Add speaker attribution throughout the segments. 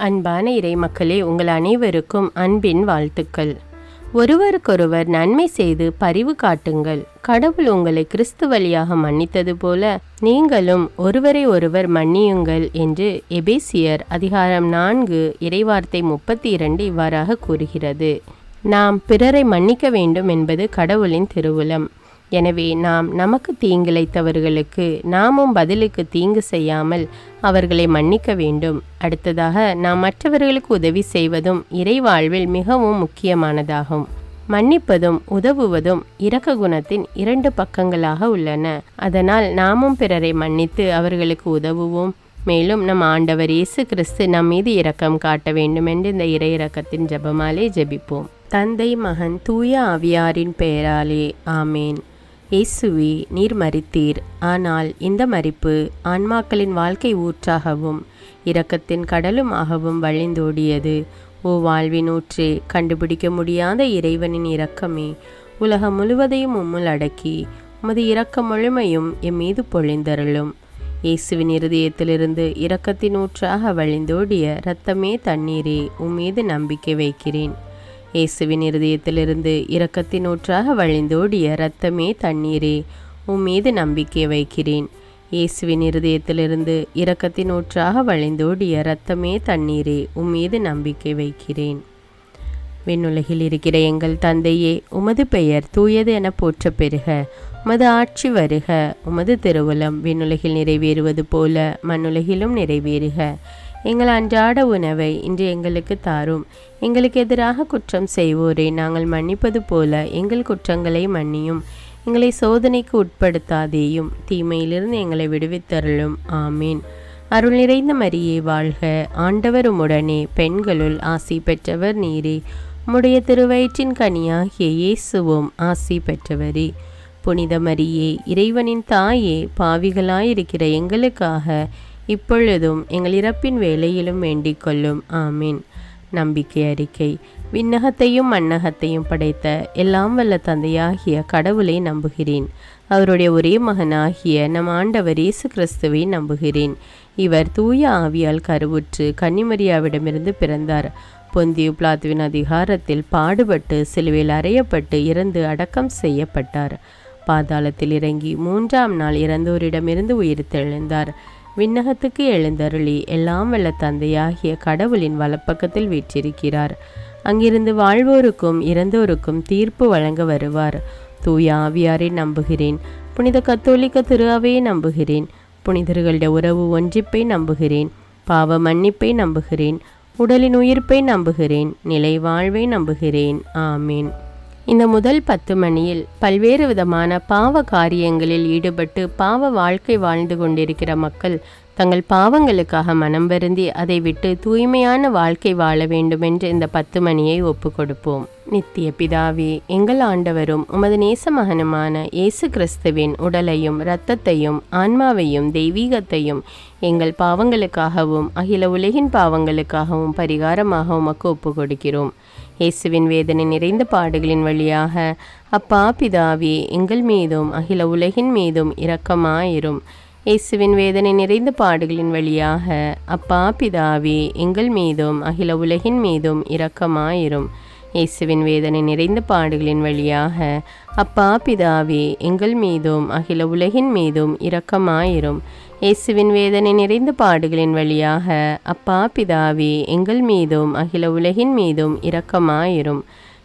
Speaker 1: அன்பான இறை மக்களே, உங்கள் அனைவருக்கும் அன்பின் வாழ்த்துக்கள். ஒருவருக்கொருவர் நன்மை செய்து பரிவு காட்டுங்கள். கடவுள் உங்களை கிறிஸ்து வழியாக மன்னித்தது போல நீங்களும் ஒருவரை ஒருவர் மன்னியுங்கள் என்று எபேசியர் அதிகாரம் 4 இறைவார்த்தை 32 இவ்வாறாக கூறுகிறது. நாம் பிறரை மன்னிக்க வேண்டும் என்பது கடவுளின் திருவுளம். எனவே நாம் நமக்கு தீங்கிழைத்தவர்களுக்கு நாமும் பதிலுக்கு தீங்கு செய்யாமல் அவர்களை மன்னிக்க வேண்டும். அடுத்ததாக, நாம் மற்றவர்களுக்கு உதவி செய்வதும் இறை வாழ்வில் மிகவும் முக்கியமானதாகும். மன்னிப்பதும் உதவுவதும் இரக்க குணத்தின் 2 பக்கங்களாக உள்ளன. அதனால் நாமும் பிறரை மன்னித்து அவர்களுக்கு உதவுவோம். மேலும் நம் ஆண்டவர் இயேசு கிறிஸ்து நம் மீது இரக்கம் காட்ட வேண்டும் என்று இந்த இறை இரக்கத்தின் ஜெபமாலே ஜெபிப்போம். தந்தை, மகன், தூய ஆவியாரின் பெயராலே ஆமேன். இயேசுவே, நீர் மரித்தீர். ஆனால் இந்த மரிப்பு ஆன்மாக்களின் வாழ்க்கை ஊற்றாகவும் இரக்கத்தின் கடலுமாகவும் வழிந்தோடியது. ஓ வாழ்வின் ஊற்றே, கண்டுபிடிக்க முடியாத இறைவனின் இரக்கமே, உலகம் முழுவதையும் உம்முள் அடக்கி உமது இரக்க முழுமையும் எம் மீது பொழிந்தருளும். இயேசுவின் இருதயத்திலிருந்து இரக்கத்தின் ஊற்றாக வழிந்தோடிய இரத்தமே தண்ணீரே, உம்மீது நம்பிக்கை வைக்கிறேன். இயேசுவின் இருதயத்திலிருந்து இரக்கத்தின் ஊற்றாக வழிந்தோடிய இரத்தமே தண்ணீரே, உம்மீது நம்பிக்கை வைக்கிறேன். இயேசுவின் இருதயத்திலிருந்து இரக்கத்தின் ஊற்றாக வழிந்தோடிய இரத்தமே தண்ணீரே, உம்மீது நம்பிக்கை வைக்கிறேன். விண்ணுலகில் இருக்கிற எங்கள் தந்தையே, உமது பெயர் தூயது என போற்ற பெறுக. உமது ஆட்சி வருக. உமது திருவுளம் விண்ணுலகில் நிறைவேறுவது போல மண்ணுலகிலும் நிறைவேறுக. எங்கள் அன்றாட உணவை இன்று எங்களுக்கு தாரும். எங்களுக்கு எதிராக குற்றம் செய்வோரை நாங்கள் மன்னிப்பது போல எங்கள் குற்றங்களை மன்னியும். எங்களை சோதனைக்கு உட்படுத்தாதேயும், தீமையிலிருந்து எங்களை விடுவித்தருளும். ஆமீன். அருள் நிறைந்த மரியே வாழ்க. ஆண்டவர் உம்முடனே, பெண்களுள் ஆசி பெற்றவர் நீரே. உம்முடைய திருவயிற்றின் கனியாகிய இயேசுவும் ஆசி பெற்றவரே. புனித மரியே, இறைவனின் தாயே, பாவிகளாயிருக்கிற எங்களுக்காக இப்பொழுதும் எங்கள் இறப்பின் வேளையிலும் வேண்டிக் கொள்ளும். ஆமீன். நம்பிக்கை அறிக்கை. விண்ணகத்தையும் மண்ணகத்தையும் படைத்த எல்லாம் வல்ல தந்தையாகிய கடவுளை நம்புகிறேன். அவருடைய ஒரே மகனாகிய நம் ஆண்டவர் இயேசு கிறிஸ்துவை நம்புகிறேன். இவர் தூய ஆவியால் கருவுற்று கன்னிமரியாவிடமிருந்து பிறந்தார். பொந்தியு பிலாத்துவின் அதிகாரத்தில் பாடுபட்டு சிலுவையில் அறையப்பட்டு இறந்து அடக்கம் செய்யப்பட்டார். பாதாளத்தில் இறங்கி 3ஆம் நாள் இறந்தோரிடமிருந்து உயிர்த்தெழுந்தார். விண்ணகத்துக்கு எழுந்தருளி எல்லாம் வல்ல தந்தையாகிய கடவுளின் வலப்பக்கத்தில் வீற்றிருக்கிறார். அங்கிருந்து வாழ்வோருக்கும் இறந்தோருக்கும் தீர்ப்பு வழங்க வருவார். தூய ஆவியாரை நம்புகிறேன். புனித கத்தோலிக்க திரு அவையை நம்புகிறேன். புனிதர்களுடைய உறவு ஒன்றிப்பை நம்புகிறேன். பாவ மன்னிப்பை நம்புகிறேன். உடலின் உயிர்ப்பை நம்புகிறேன். நிலை வாழ்வை நம்புகிறேன். ஆமீன். இந்த முதல் 10 மணியில் பல்வேறு விதமான பாவ காரியங்களில் ஈடுபட்டு பாவ வாழ்க்கை வாழ்ந்து கொண்டிருக்கிற மக்கள் தங்கள் பாவங்களுக்காக மனம் வருந்தி அதை விட்டு தூய்மையான வாழ்க்கை வாழ வேண்டுமென்று இந்த 10 மணியை ஒப்பு கொடுப்போம். நித்திய பிதாவே, எங்கள் ஆண்டவரும் உமது நேச மகனுமான இயேசு கிறிஸ்துவின் உடலையும் இரத்தத்தையும் ஆன்மாவையும் தெய்வீகத்தையும் எங்கள் பாவங்களுக்காகவும் அகில உலகின் பாவங்களுக்காகவும் பரிகாரமாக உமக்கு ஒப்பு கொடுக்கிறோம். இயேசுவின் வேதனை நிறைந்த பாடுகளின் வழியாக அப்பா பிதாவே, எங்கள் மீதும் அகில உலகின் மீதும் இரக்கமாயிரும். இயேசுவின் வேதனை நிறைந்த பாடுகளின் வழியாக அப்பா பிதாவே, எங்கள் மீதும் அகில உலகின் மீதும் இரக்கமாயிரும். இயேசுவின் வேதனை நிறைந்த பாடுகளின் வழியாக அப்பா பிதாவே, எங்கள் மீதும் அகில உலகின் மீதும் இரக்கமாயிரும். இயேசுவின் வேதனை நிறைந்த பாடுகளின் வழியாக அப்பா பிதாவே, எங்கள் மீதும் அகில உலகின் மீதும் இரக்கமாயிரும்.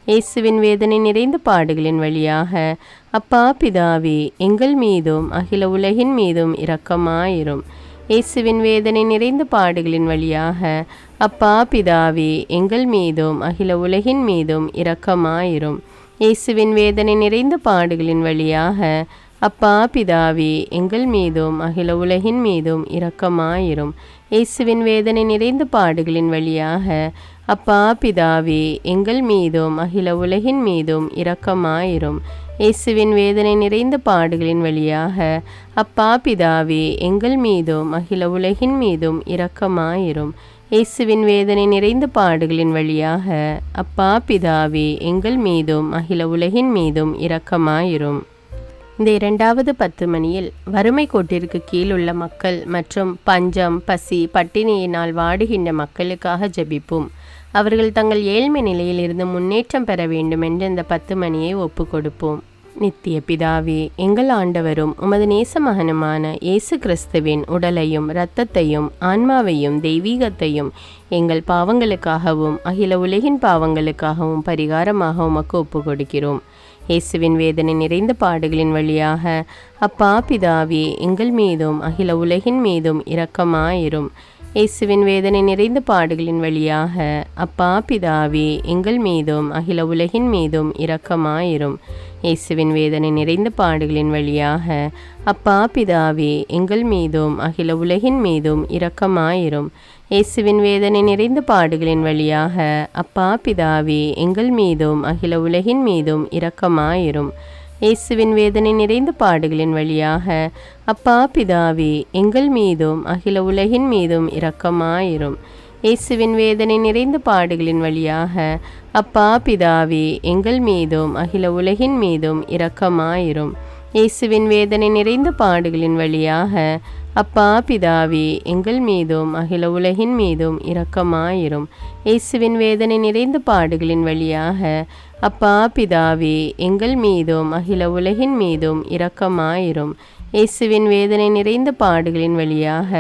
Speaker 1: இயேசுவின் வேதனை நிறைந்த பாடுகளின் வழியாக அப்பா பிதாவே, எங்கள் மீதும் அகில உலகின் மீதும் இரக்கமாயிரும். இயேசுவின் வேதனை நிறைந்த பாடுகளின் வழியாக அப்பா பிதாவே, எங்கள் மீதும் அகில உலகின் மீதும் இரக்கமாயிரும். இயேசுவின் வேதனை நிறைந்த பாடுகளின் வழியாக அப்பா பிதாவே, எங்கள் மீதும் அகில உலகின் மீதும் இரக்கமாயிரும். இயேசுவின் வேதனை நிறைந்த பாடுகளின் வழியாக அப்பா பிதாவே, எங்கள் மீதும் அகில உலகின் மீதும் இரக்கமாயிரும். இயேசுவின் வேதனை நிறைந்த பாடுகளின் வழியாக அப்பா பிதாவே, எங்கள் மீதும் அகில உலகின் மீதும் இரக்கமாயிரும். இயேசுவின் வேதனை நிறைந்த பாடுகளின் வழியாக அப்பா பிதாவே, எங்கள் மீதும் அகில உலகின் மீதும் இரக்கமாயிரும். இந்த இரண்டாவது 10 மணியில் வறுமை கோட்டிற்கு கீழ் உள்ள மக்கள் மற்றும் பஞ்சம், பசி, பட்டினியினால் வாடுகின்ற மக்களுக்காக ஜெபிப்போம். அவர்கள் தங்கள் ஏழ்மை நிலையில் இருந்து முன்னேற்றம் பெற வேண்டும் என்று இந்த 10 மணியை ஒப்பு கொடுப்போம். நித்திய பிதாவே, எங்கள் ஆண்டவரும் உமது நேச மகனுமான இயேசு கிறிஸ்துவின் உடலையும் இரத்தத்தையும் ஆன்மாவையும் தெய்வீகத்தையும் எங்கள் பாவங்களுக்காகவும் அகில உலகின் பாவங்களுக்காகவும் பரிகாரமாக உமக்கு ஒப்பு கொடுக்கிறோம். இயேசுவின் வேதனை நிறைந்த பாடுகளின் வழியாக அப்பா பிதாவே, எங்கள் மீதும் அகில உலகின் மீதும் இரக்கமாயிரும். இயேசுவின் வேதனை நிறைந்த பாடுகளின் வழியாக அப்பா பிதாவே, எங்கள் மீதும் அகில உலகின் மீதும் இரக்கமாயிரும். இயேசுவின் வேதனை நிறைந்த பாடுகளின் வழியாக அப்பா பிதாவே, எங்கள் மீதும் அகில உலகின் மீதும் இரக்கமாயிரும். இயேசுவின் வேதனை நிறைந்த பாடுகளின் வழியாக அப்பா பிதாவே, எங்கள் மீதும் அகில உலகின் மீதும் இரக்கமாயிரும். இயேசுவின் வேதனை நிறைந்த பாடுகளின் வழியாக அப்பா பிதாவே, எங்கள் மீதும் அகில உலகின் மீதும் இரக்கமாயிரும். இயேசுவின் வேதனை நிறைந்த பாடுகளின் வழியாக அப்பா பிதாவே, எங்கள் மீதும் அகில உலகின் மீதும் இரக்கமாயிரும். இயேசுவின் வேதனை நிறைந்த பாடுகளின் வழியாக அப்பா பிதாவே, எங்கள் மீதும் அகில உலகின் மீதும் இரக்கமாயிரும். இயேசுவின் வேதனை நிறைந்த பாடுகளின் வழியாக அப்பா பிதாவே, எங்கள் மீதும் அகில உலகின் மீதும் இரக்கமாயிரும். இயேசுவின் வேதனை நிறைந்த பாடுகளின் வழியாக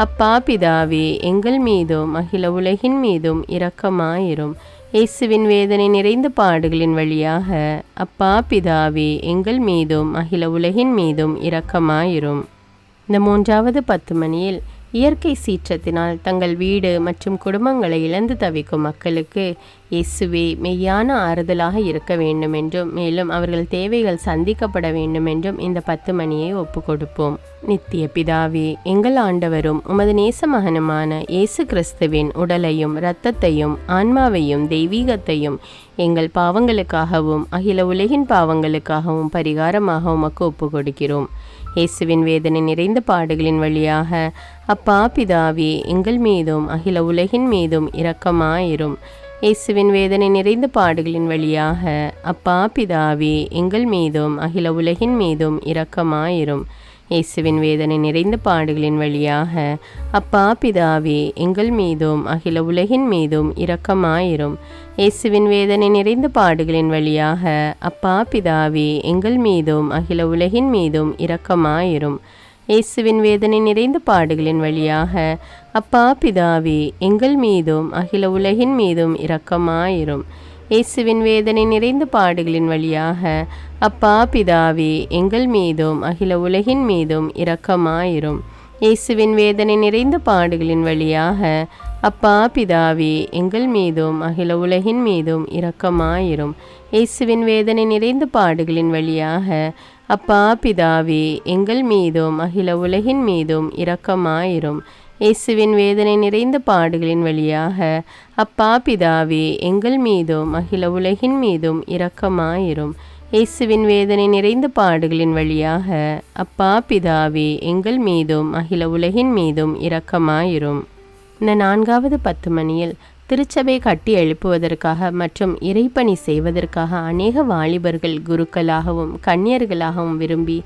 Speaker 1: அப்பா பிதாவே, எங்கள் மீதும் அகில உலகின் மீதும் இரக்கமாயிரும். இயேசுவின் வேதனை நிறைந்த பாடுகளின் வழியாக அப்பா பிதாவே, எங்கள் மீதும் அகில உலகின் மீதும் இரக்கமாயிரும். இந்த மூன்றாவது 10 மணியில் இயற்கை சீற்றத்தினால் தங்கள் வீடு மற்றும் குடும்பங்களை இழந்து தவிக்கும் மக்களுக்கு இயேசுவே மெய்யான ஆறுதலாக இருக்க வேண்டும் என்றும், மேலும் அவர்கள் தேவைகள் சந்திக்கப்பட வேண்டும் என்றும் இந்த 10 மணியை ஒப்பு கொடுப்போம். நித்திய பிதாவே, எங்கள் ஆண்டவரும் உமது நேச மகனுமான இயேசு கிறிஸ்துவின் உடலையும் இரத்தத்தையும் ஆன்மாவையும் தெய்வீகத்தையும் எங்கள் பாவங்களுக்காகவும் அகில உலகின் பாவங்களுக்காகவும் பரிகாரமாக உமக்கு ஒப்பு கொடுக்கிறோம். இயேசுவின் வேதனை நிறைந்த பாடுகளின் வழியாக அப்பா பிதாவே, எங்கள் மீதும் அகில உலகின் மீதும் இரக்கமாயிரும். இயேசுவின் வேதனை நிறைந்த பாடுகளின் வழியாக அப்பா பிதாவே, எங்கள் மீதும் அகில உலகின் மீதும் இரக்கமாயிரும். இயேசுவின் வேதனை நிறைந்த பாடுகளின் வழியாக அப்பா பிதாவே, எங்கள் மீதும் அகில உலகின் மீதும் இரக்கமாயிரும். இயேசுவின் வேதனை நிறைந்த பாடுகளின் வழியாக அப்பா பிதாவே, எங்கள் மீதும் அகில உலகின் மீதும் இரக்கமாயிரும். இயேசுவின் வேதனை நிறைந்த பாடுகளின் வழியாக அப்பா பிதாவே, எங்கள் மீதும் அகில உலகின் மீதும் இரக்கமாயிரும். இயேசுவின் வேதனை நிறைந்த பாடுகளின் வழியாக அப்பா பிதாவே, எங்கள் மீதும் அகில உலகின் மீதும் இரக்கமாயிரும். இயேசுவின் வேதனை நிறைந்த பாடுகளின் வழியாக அப்பா பிதாவே, எங்கள் மீதும் அகில உலகின் மீதும் இரக்கமாயிரும். இயேசுவின் வேதனை நிறைந்த பாடுகளின் வழியாக அப்பா பிதாவே, எங்கள் மீதும் அகில உலகின் மீதும் இரக்கமாயிரும். இயேசுவின் வேதனை நிறைந்த பாடுகளின் வழியாக அப்பா பிதாவே, எங்கள் மீதும் அகில உலகின் மீதும் இரக்கமாயிரும். இயேசுவின் வேதனை நிறைந்த பாடுகளின் வழியாக அப்பா பிதாவே, எங்கள் மீதும் அகில உலகின் மீதும் இரக்கமாயிரும். இந்த நான்காவது 10 மணியில் திருச்சபை கட்டி எழுப்புவதற்காக மற்றும் இறைப்பணி செய்வதற்காக அநேக வாலிபர்கள் குருக்களாகவும் கன்னியர்களாகவும் விரும்பி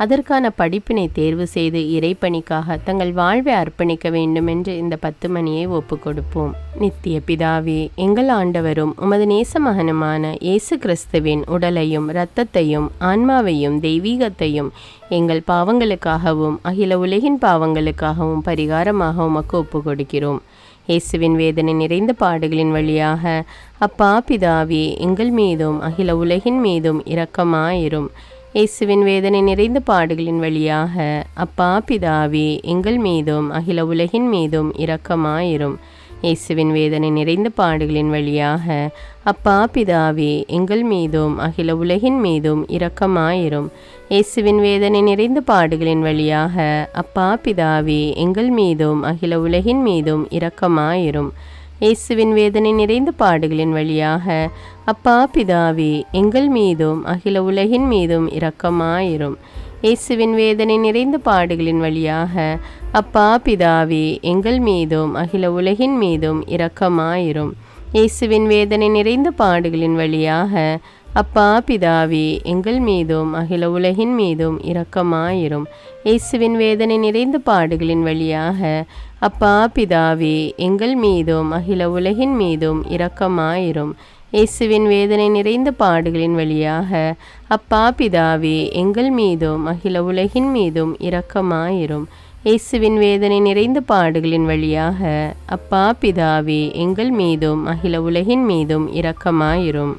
Speaker 1: அதற்கான படிப்பினை தேர்வு செய்து இறைப்பணிக்காக தங்கள் வாழ்வை அர்ப்பணிக்க வேண்டும் என்று இந்த 10 மணியை ஒப்பு கொடுப்போம். நித்திய பிதாவே, எங்கள் ஆண்டவரும் உமது நேச மகனுமான இயேசு கிறிஸ்துவின் உடலையும் இரத்தத்தையும் ஆன்மாவையும் தெய்வீகத்தையும் எங்கள் பாவங்களுக்காகவும் அகில உலகின் பாவங்களுக்காகவும் பரிகாரமாக உமக்கு ஒப்பு கொடுக்கிறோம். இயேசுவின் வேதனை நிறைந்த பாடுகளின் வழியாக அப்பா பிதாவே, எங்கள் மீதும் அகில உலகின் மீதும் இரக்கமாயிரும். இயேசுவின் வேதனை நிறைந்த பாடுகளின் வழியாக அப்பா பிதாவே, எங்கள் மீதும் அகில உலகின் மீதும் இரக்கமாயிரும். இயேசுவின் வேதனை நிறைந்த பாடுகளின் வழியாக அப்பா பிதாவே, எங்கள் மீதும் அகில உலகின் மீதும் இரக்கமாயிரும். இயேசுவின் வேதனை நிறைந்த பாடுகளின் வழியாக அப்பா பிதாவே, எங்கள் மீதும் அகில உலகின் மீதும் இரக்கமாயிரும். இயேசுவின் வேதனை நிறைந்த பாடுகளின் வழியாக அப்பா பிதாவே, எங்கள் மீதும் அகில உலகின் மீதும் இரக்கமாயிரும். இயேசுவின் வேதனை நிறைந்த பாடுகளின் வழியாக அப்பா பிதாவே, எங்கள் மீதும் அகில உலகின் மீதும் இரக்கமாயிரும். இயேசுவின் வேதனை நிறைந்த பாடுகளின் வழியாக அப்பா பிதாவே, எங்கள் மீதும் அகில உலகின் மீதும் இரக்கமாயிரும். இயேசுவின் வேதனை நிறைந்த பாடுகளின் வழியாக அப்பா பிதாவே, எங்கள் மீதும் அகில உலகின் மீதும் இரக்கமாயிரும். இயேசுவின் வேதனை நிறைந்த பாடுகளின் வழியாக அப்பா பிதாவே, எங்கள் மீதும் அகில உலகின் மீதும் இரக்கமாயிரும். இயேசுவின் வேதனை நிறைந்த பாடுகளின் வழியாக அப்பா பிதாவே, எங்கள் மீதும் அகில உலகின் மீதும் இரக்கமாயிரும்.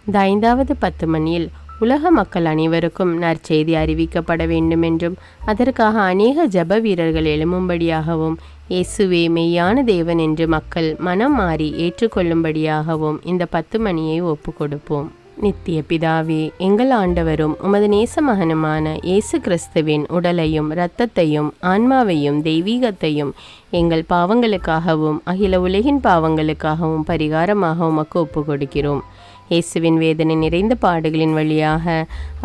Speaker 1: இந்த 5வது 10 மணியில் உலக மக்கள் அனைவருக்கும் நற்செய்தி அறிவிக்கப்பட வேண்டுமென்றும் அதற்காக அநேக ஜெப வீரர்கள் எழும்பும்படியாகவும் இயேசுவே மெய்யான தேவன் என்று மக்கள் மனம் மாறி ஏற்றுக்கொள்ளும்படியாகவும் இந்த 10 மணியை ஒப்பு கொடுப்போம். நித்திய பிதாவே, எங்கள் ஆண்டவரும் உமது நேச மகனுமான இயேசு கிறிஸ்துவின் உடலையும் இரத்தத்தையும் ஆன்மாவையும் தெய்வீகத்தையும் எங்கள் பாவங்களுக்காகவும் அகில உலகின் பாவங்களுக்காகவும் பரிகாரமாக உமக்கு ஒப்பு கொடுக்கிறோம். இயேசுவின் வேதனை நிறைந்த பாடுகளின் வழியாக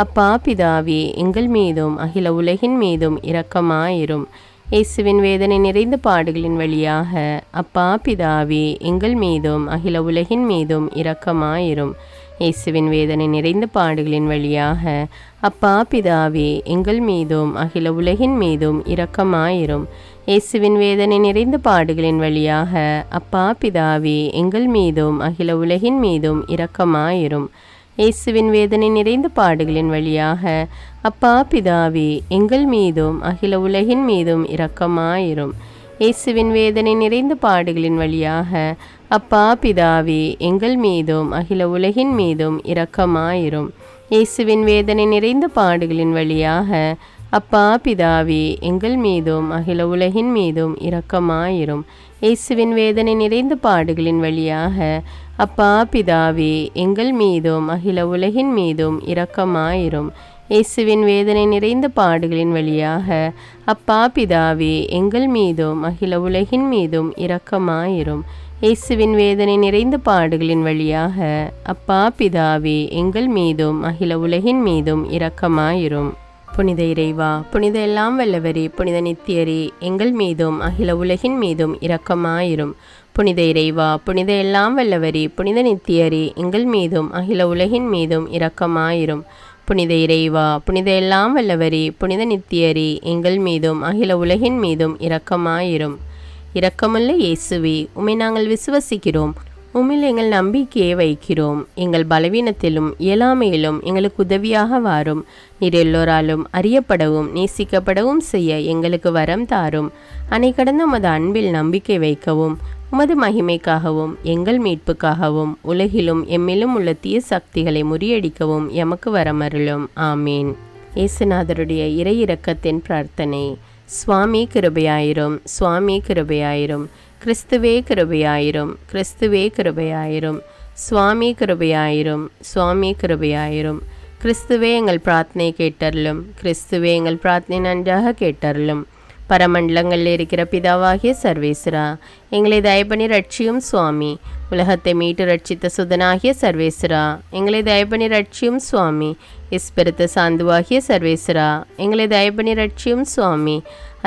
Speaker 1: அப்பா பிதாவே, எங்கள் மீதும் அகில உலகின் மீதும் இரக்கமாயிரும். இயேசுவின் வேதனை நிறைந்த பாடுகளின் வழியாக அப்பா பிதாவே, எங்கள் மீதும் அகில உலகின் மீதும் இரக்கமாயிரும். இயேசுவின் வேதனை நிறைந்த பாடுகளின் வழியாக அப்பா பிதாவே, எங்கள் மீதும் அகில உலகின் மீதும் இரக்கமாயிரும். இயேசுவின் வேதனை நிறைந்த பாடுகளின் வழியாக அப்பா பிதாவே, எங்கள் மீதும் அகில உலகின் மீதும் இரக்கமாயிரும். இயேசுவின் வேதனை நிறைந்த பாடுகளின் வழியாக அப்பா பிதாவே, எங்கள் மீதும் அகில உலகின் மீதும் இரக்கமாயிரும். இயேசுவின் வேதனை நிறைந்த பாடுகளின் வழியாக அப்பா பிதாவே, எங்கள் மீதும் அகில உலகின் மீதும் இரக்கமாயிரும். இயேசுவின் வேதனை நிறைந்த பாடுகளின் வழியாக அப்பா பிதாவே, எங்கள் மீதும் அகில உலகின் மீதும் இரக்கமாயிரும். இயேசுவின் வேதனை நிறைந்த பாடுகளின் வழியாக அப்பா பிதாவே, எங்கள் மீதும் அகில உலகின் மீதும் இரக்கமாயிரும். இயேசுவின் வேதனை நிறைந்த பாடுகளின் வழியாக அப்பா பிதாவே, எங்கள் மீதும் அகில உலகின் மீதும் இரக்கமாயிரும். இயேசுவின் வேதனை நிறைந்த பாடுகளின் வழியாக அப்பா பிதாவே, எங்கள் மீதும் அகில உலகின் மீதும் இரக்கமாயிரும். புனித இறைவா, புனித எல்லாம் வல்லவரே, புனித நித்தியரே, எங்கள் மீதும் அகில உலகின் மீதும் இரக்கமாயிரும். புனித இறைவா, புனித எல்லாம் வல்லவரே, புனித நித்தியரே, எங்கள் மீதும் அகில உலகின் மீதும் இரக்கமாயிரும். புனித இறைவா, புனித எல்லாம் வல்லவரே, புனித நித்தியரே, எங்கள் மீதும் அகில உலகின் மீதும் இரக்கமாயிரும். இரக்கமுள்ள இயேசுவே, உம்மை நாங்கள் விசுவசிக்கிறோம், உம்மில் எங்கள் நம்பிக்கையை வைக்கிறோம். எங்கள் பலவீனத்திலும் இயலாமையிலும் எங்களுக்கு உதவியாக வாரும். நீர் எல்லோராலும் அறியப்படவும் நேசிக்கப்படவும் செய்ய எங்களுக்கு வரம் தாரும். அணை கடந்த உமது அன்பில் நம்பிக்கை வைக்கவும் உமது மகிமைக்காகவும் எங்கள் மீட்புக்காகவும் உலகிலும் எம்மிலும் உள்ள தீய சக்திகளை முறியடிக்கவும் எமக்கு வரமருளும். ஆமீன். இயேசுநாதருடைய இறை இரக்கத்தின் பிரார்த்தனை. சுவாமி கிருபையாயிரும், சுவாமி கிருபையாயிரும், கிறிஸ்துவே கிருபையாயிரும், கிறிஸ்துவே கிருபையாயிரும், சுவாமி கிருபையாயிரும், சுவாமி கிருபையாயிரும். கிறிஸ்துவே எங்கள் பிரார்த்தனை கேட்டருளும், கிறிஸ்துவே எங்கள் பிரார்த்தனை நன்றாக கேட்டருளும். பரமண்டலங்களில் இருக்கிற பிதாவாகிய சர்வேஸ்வரா, எங்களை தயபணி ரட்சியும் சுவாமி. உலகத்தை மீட்டு ரட்சித்த சுதனாகிய சர்வேஸ்வரா, எங்களை தயபணி ரட்சியும் சுவாமி. இஸ்பெருத்த சாந்துவாகிய சர்வேஸ்வரா, எங்களை தயபணி ரட்சியும் சுவாமி.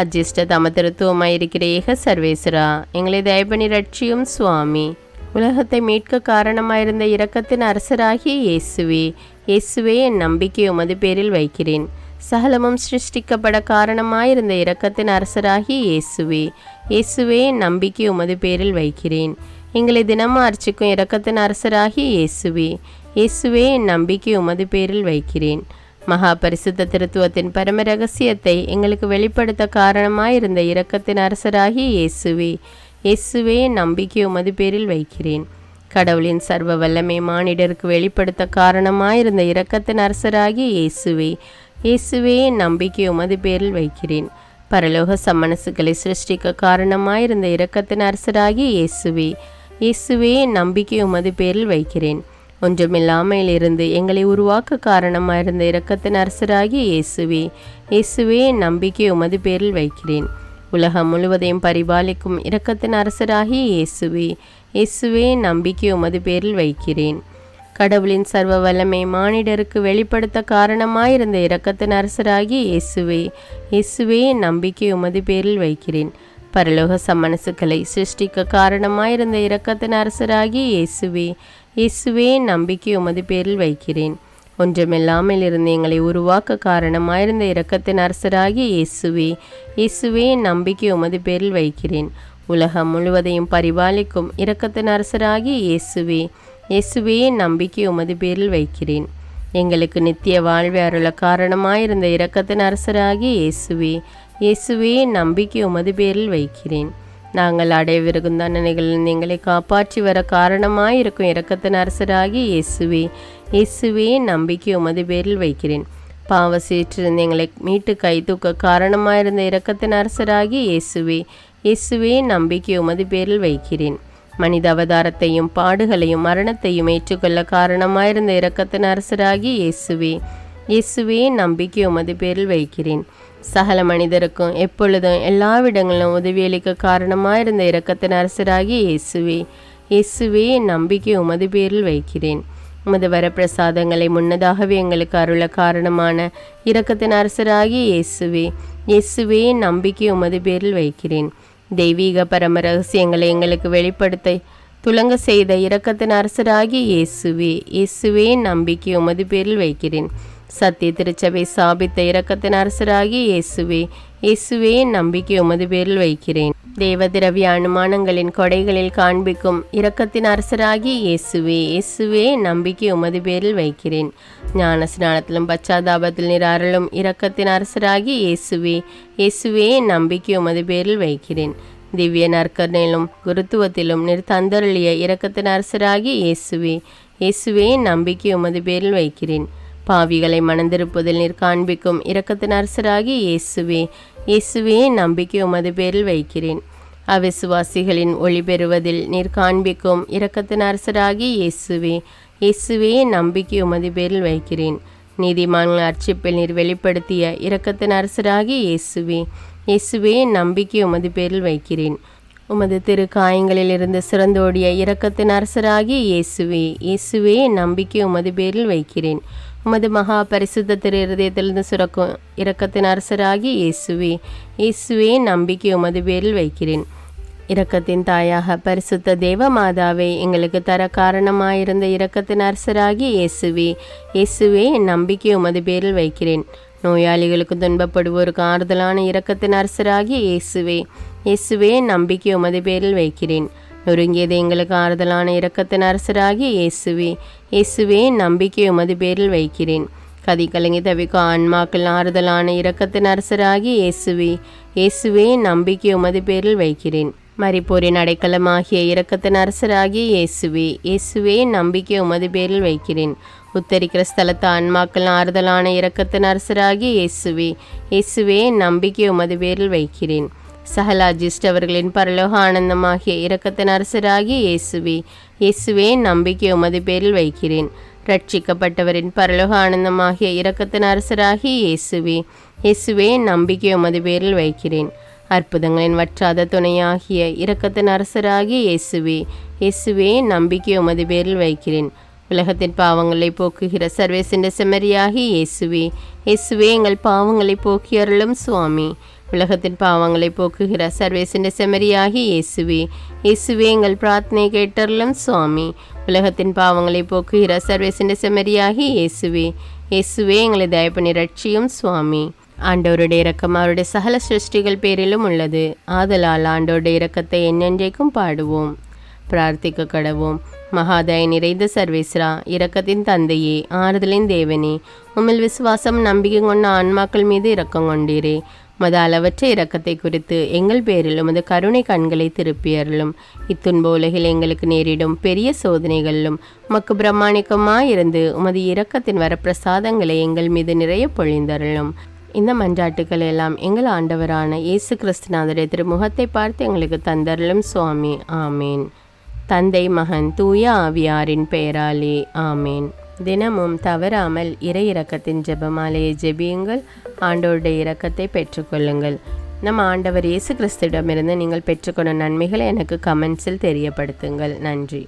Speaker 1: அஜிஷ்ட தமதிருத்துவமாயிருக்கிற ஏக சர்வேஸ்வரா, எங்களை தயபணி ரட்சியும் சுவாமி. உலகத்தை மீட்க காரணமாயிருந்த இரக்கத்தின் அரசராகிய இயேசுவே, இயேசுவே என் நம்பிக்கை உமது பேரில் வைக்கிறேன். சகலமும் சிருஷ்டிக்கப்பட காரணமாயிருந்த இரக்கத்தின் அரசராகிய இயேசுவே, இயேசுவே என் நம்பிக்கை உமது பேரில் வைக்கிறேன். எங்களை தினமும் அர்ச்சிக்கும் இரக்கத்தின் அரசராகிய இயேசுவே, இயேசுவே என் நம்பிக்கை உமது பேரில் வைக்கிறேன். மகா பரிசுத்த திருத்துவத்தின் பரம ரகசியத்தை எங்களுக்கு வெளிப்படுத்த காரணமாயிருந்த இரக்கத்தின் அரசராகிய இயேசுவே, இயேசுவே என் நம்பிக்கை உமது பேரில் வைக்கிறேன். கடவுளின் சர்வ வல்லமை மானிடருக்கு வெளிப்படுத்த காரணமாயிருந்த இரக்கத்தின் அரசராகிய இயேசுவே, இயேசுவே என் நம்பிக்கை உமது பேரில் வைக்கிறேன். பரலோக சம்மனசுகளை சிருஷ்டிக்க காரணமாயிருந்த இரக்கத்தின் அரசராகிய இயேசுவே, இயேசுவே என் நம்பிக்கை உமது பேரில் வைக்கிறேன். ஒன்றுமில்லாமையிலிருந்து எங்களை உருவாக்க காரணமாயிருந்த இரக்கத்தின் அரசராகிய இயேசுவே, இயேசுவே என் நம்பிக்கை உமது பேரில் வைக்கிறேன். உலகம் முழுவதையும் பரிபாலிக்கும் இரக்கத்தின் அரசராகிய இயேசுவே, இயேசுவே என் நம்பிக்கை உமது பேரில் வைக்கிறேன். கடவுளின் சர்வ வல்லமை மானிடருக்கு வெளிப்படுத்த காரணமாயிருந்த இரக்கத்தின் அரசராகிய இயேசுவே, இயேசுவே என் நம்பிக்கை உமது பேரில் வைக்கிறேன். பரலோக சம்மனசுக்களை சிருஷ்டிக்க காரணமாயிருந்த இரக்கத்தின் அரசராகிய இயேசுவே, இயேசுவே நம்பிக்கை உமது பேரில் வைக்கிறேன். ஒன்றுமில்லாமல் இருந்து எங்களை உருவாக்க காரணமாயிருந்த இரக்கத்தின் அரசராகிய இயேசுவே, இயேசுவே நம்பிக்கை உமது பேரில் வைக்கிறேன். உலகம் முழுவதையும் பரிபாலிக்கும் இரக்கத்தின் அரசராகிய இயேசுவே, இயேசுவே நம்பிக்கை உமது பேரில் வைக்கிறேன். எங்களுக்கு நித்திய வாழ்வை அருள காரணமாயிருந்த இரக்கத்தின் அரசராகிய இயேசுவே, இயேசுவே நம்பிக்கை உமது பேரில் வைக்கிறேன். நாங்கள் அடையவிருக்கும் தண்டனைகளில் எங்களை காப்பாற்றி வர காரணமாயிருக்கும் இரக்கத்தின் அரசராகிய இயேசுவே, இயேசுவே நம்பிக்கை உமது பேரில் வைக்கிறேன். பாவ சீற்றிருந்து எங்களை மீட்டு கை தூக்க காரணமாயிருந்த இரக்கத்தின் அரசராகிய இயேசுவே, இயேசுவே நம்பிக்கை உமது பேரில் வைக்கிறேன். மனித அவதாரத்தையும் பாடுகளையும் மரணத்தையும் ஏற்றுக்கொள்ள காரணமாயிருந்த இரக்கத்தின் அரசராகிய இயேசுவே, இயேசுவே நம்பிக்கை உமது பேரில் வைக்கிறேன். சகல மனிதருக்கும் எப்பொழுதும் எல்லாவிடங்களிலும் உதவியளிக்க காரணமாயிருந்த இரக்கத்தின் அரசராகிய இயேசுவே, இயேசுவே நம்பிக்கை உமது பேரில் வைக்கிறேன். உமது வரப்பிரசாதங்களை முன்னதாகவே எங்களுக்கு அருள காரணமான இரக்கத்தின் அரசராகிய இயேசுவே, இயேசுவே நம்பிக்கை உமது பேரில் வைக்கிறேன். தெய்வீக பரம ரகசியங்களை எங்களுக்கு வெளிப்படுத்த துலங்க செய்த இரக்கத்தின் அரசராகிய இயேசுவே, இயேசுவே நம்பிக்கை உமது பேரில் வைக்கிறேன். சத்திய திருச்சபை சாபித்த இரக்கத்தின் அரசராகிய இயேசுவே, இயேசுவே நம்பிக்கை உமது பேரில் வைக்கிறேன். தேவ திரவிய அனுமானங்களின் கொடைகளில் காண்பிக்கும் இரக்கத்தின் அரசராகிய இயேசுவே, இயேசுவே நம்பிக்கை உமது பேரில் வைக்கிறேன். ஞான ஸ்நானத்திலும் பச்சாதாபத்தில் நீர் அருளும் இரக்கத்தின் அரசராகிய இயேசுவே, இயேசுவே நம்பிக்கை உமது பேரில் வைக்கிறேன். திவ்ய நற்கருணையிலும் குருத்துவத்திலும் நீர் தந்தருளிய இரக்கத்தின் அரசராகிய இயேசுவே, இயேசுவே நம்பிக்கை உமது பேரில் வைக்கிறேன். பாவிகளை மணந்திருப்பதில் நீர் காண்பிக்கும் இரக்கத்தின் அரசராகிய இயேசுவே, இயேசுவே நம்பிக்கை உமது பேரில் வைக்கிறேன். அவிசுவாசிகளின் ஒளி பெறுவதில் நீர் காண்பிக்கும் இரக்கத்தின் அரசராகிய இயேசுவே, இயேசுவே நம்பிக்கை உமது பேரில் வைக்கிறேன். நீதிமான்கள் அர்ச்சிப்பில் நீர் வெளிப்படுத்திய இரக்கத்தின் அரசராகிய இயேசுவே, இயேசுவே நம்பிக்கை உமது பேரில் வைக்கிறேன். உமது திரு காயங்களில் இருந்து சிறந்தோடிய இரக்கத்தின் அரசராகிய இயேசுவே, இயேசுவே நம்பிக்கை உமது பேரில் வைக்கிறேன். உமது மகா பரிசுத்த திரு இருதயத்திலிருந்து சுரக்கும் இரக்கத்தின் அரசராகிய இயேசுவே, இயேசுவே நம்பிக்கை உமது பேரில் வைக்கிறேன். இரக்கத்தின் தாயாக பரிசுத்த தேவ மாதாவை எங்களுக்கு தர காரணமாயிருந்த இரக்கத்தின் அரசராகிய இயேசுவே, இயேசுவே நம்பிக்கை உமது பேரில் வைக்கிறேன். நோயாளிகளுக்கு துன்பப்படுவோருக்கு ஆறுதலான இரக்கத்தின் அரசராகிய இயேசுவே, இயேசுவே நம்பிக்கை உமது பேரில் வைக்கிறேன். நொறுங்கியது எங்களுக்கு ஆறுதலான இரக்கத்தின் அரசராகிய இயேசுவே, இயேசுவே நம்பிக்கை உமது பேரில் வைக்கிறேன். கதி கலங்கி தவிக்கும் ஆன்மாக்கள் ஆறுதலான இரக்கத்தின் அரசராகிய இயேசுவே, இயேசுவே நம்பிக்கை உமது பேரில் வைக்கிறேன். மரிப்போரின் அடைக்கலமாகிய இரக்கத்தின் அரசராகிய இயேசுவே, இயேசுவே நம்பிக்கை உமது பேரில் வைக்கிறேன். உத்தரிக்கிற ஸ்தலத்து ஆன்மாக்கள் ஆறுதலான இரக்கத்தின் அரசராகிய இயேசுவே, இயேசுவே நம்பிக்கை உமது பேரில் வைக்கிறேன். சகல அஜிஷ்டவர்களின் பரலோக ஆனந்தமாகிய இரக்கத்தின் அரசராகிய இயேசுவே, இயேசுவே நம்பிக்கை உமது பேரில் வைக்கிறேன். ரட்சிக்கப்பட்டவரின் பரலோக ஆனந்தமாகிய இரக்கத்தின் அரசராகிய இயேசுவே, இயேசுவே நம்பிக்கை உமது பேரில் வைக்கிறேன். அற்புதங்களின் வற்றாத துணையாகிய இரக்கத்தின் அரசராகிய இயேசுவே, இயேசுவே நம்பிக்கை உமது பேரில் வைக்கிறேன். உலகத்தின் பாவங்களை போக்குகிற சர்வேசின்ற செம்மறியாகி இயேசுவே, இயேசுவே எங்கள் பாவங்களை போக்கி அருளும் சுவாமி. உலகத்தின் பாவங்களை போக்குகிற சர்வேசின்ற செம்மறியாகி இயேசுவே, இயேசுவே எங்கள் பிரார்த்தனை கேட்டருளும் சுவாமி. உலகத்தின் பாவங்களை போக்குகிற சர்வேசின்ற செம்மறியாகி இயேசுவே, இயேசுவே எங்களை தயப்பனி ரட்சியும் சுவாமி. ஆண்டவருடைய இரக்கம் அவருடைய சகல சிருஷ்டிகள் பேரிலும் உள்ளது. ஆதலால் ஆண்டவருடைய இரக்கத்தை என்னென்றைக்கும் பாடுவோம். பிரார்த்திக்க கடவோம். மகாதய நிறைந்த சர்வேஸ்வரா, இரக்கத்தின் தந்தையே, ஆறுதலின் தேவனே, உம்மில் விசுவாசம் நம்பிக்கை கொண்ட ஆன்மாக்கள் மீது இரக்கம் கொண்டீரே. உமது அளவற்ற இரக்கத்தை குறித்து எங்கள் பேரில் உமது கருணை கண்களை திருப்பியருளும். இத்துன்ப உலகில் எங்களுக்கு நேரிடும் பெரிய சோதனைகளிலும் உமக்கு பிரமாணிக்கமாயிருந்து உமது இரக்கத்தின் வரப்பிரசாதங்களை எங்கள் மீது நிறைய பொழிந்தருளும். இந்த மன்றாட்டுக்கள் எல்லாம் எங்கள் ஆண்டவரான இயேசு கிறிஸ்துநாதரை திருமுகத்தை பார்த்து எங்களுக்கு தந்தருளும் சுவாமி. ஆமேன். தந்தை, மகன், தூய ஆவியாரின் பெயராலே ஆமேன். தினமும் தவறாமல் இறை இரக்கத்தின் ஜெபமாலையை ஜெபியுங்கள். ஆண்டவருடைய இரக்கத்தை பெற்றுக்கொள்ளுங்கள். நம் ஆண்டவர் இயேசு கிறிஸ்துவிடமிருந்து நீங்கள் பெற்றுக்கொண்ட நன்மைகளை எனக்கு கமெண்ட்ஸில் தெரியப்படுத்துங்கள். நன்றி.